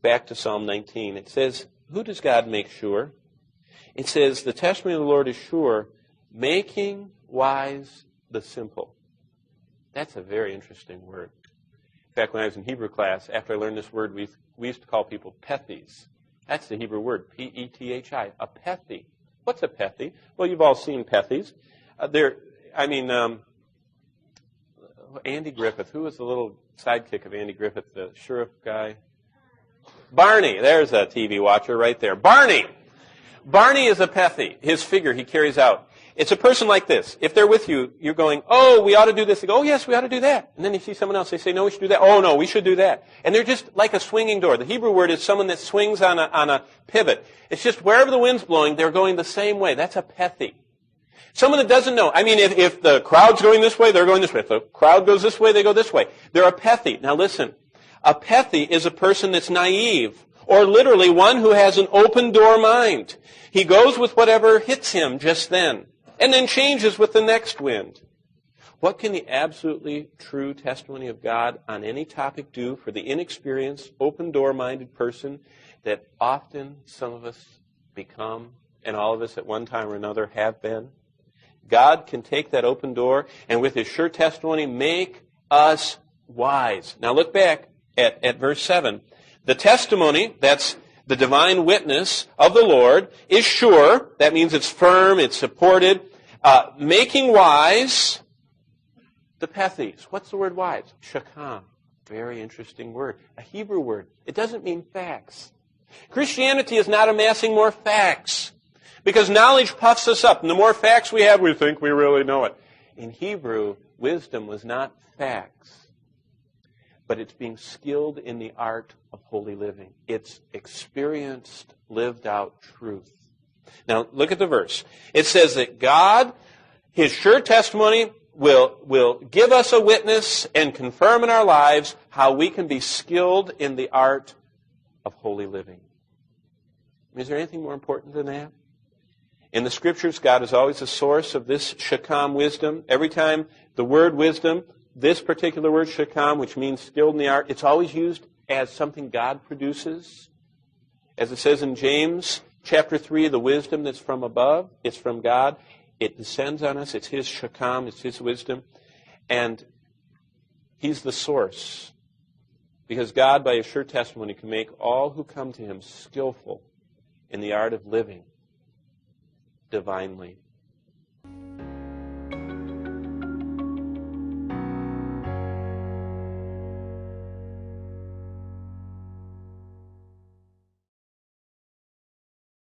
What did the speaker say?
back to Psalm 19. It says, who does God make sure? It says, the testimony of the Lord is sure, making wise the simple. That's a very interesting word. In fact, when I was in Hebrew class, after I learned this word, we used to call people pethies. That's the Hebrew word, P-E-T-H-I, a pethy. What's a pethy? Well, you've all seen pethies. Andy Griffith. Who was the little sidekick of Andy Griffith, the sheriff guy? Barney. There's a TV watcher right there. Barney! Barney is a pethy. His figure he carries out. It's a person like this. If they're with you, you're going, oh, we ought to do this. They go, oh, yes, we ought to do that. And then you see someone else. They say, no, we should do that. Oh, no, we should do that. And they're just like a swinging door. The Hebrew word is someone that swings on a pivot. It's just wherever the wind's blowing, they're going the same way. That's a pethy. Someone that doesn't know. I mean, if the crowd's going this way, they're going this way. If the crowd goes this way, they go this way. They're a pethy. Now listen, a pethy is a person that's naive, or literally one who has an open door mind. He goes with whatever hits him just then, and then changes with the next wind. What can the absolutely true testimony of God on any topic do for the inexperienced, open door-minded person that often some of us become, and all of us at one time or another have been? God can take that open door and with his sure testimony make us wise. Now look back at verse 7. The testimony, that's the divine witness of the Lord, is sure. That means it's firm, it's supported. Making wise the pethies. What's the word wise? Shakam. Very interesting word. A Hebrew word. It doesn't mean facts. Christianity is not amassing more facts. Because knowledge puffs us up. And the more facts we have, we think we really know it. In Hebrew, wisdom was not facts, but it's being skilled in the art of holy living. It's experienced, lived out truth. Now, look at the verse. It says that God, his sure testimony, will give us a witness and confirm in our lives how we can be skilled in the art of holy living. Is there anything more important than that? In the Scriptures, God is always the source of this shakam wisdom. Every time the word wisdom, this particular word shakam, which means skilled in the art, it's always used as something God produces. As it says in James chapter 3, the wisdom that's from above, it's from God. It descends on us. It's his shakam, it's his wisdom. And he's the source. Because God, by his sure testimony, can make all who come to him skillful in the art of living divinely.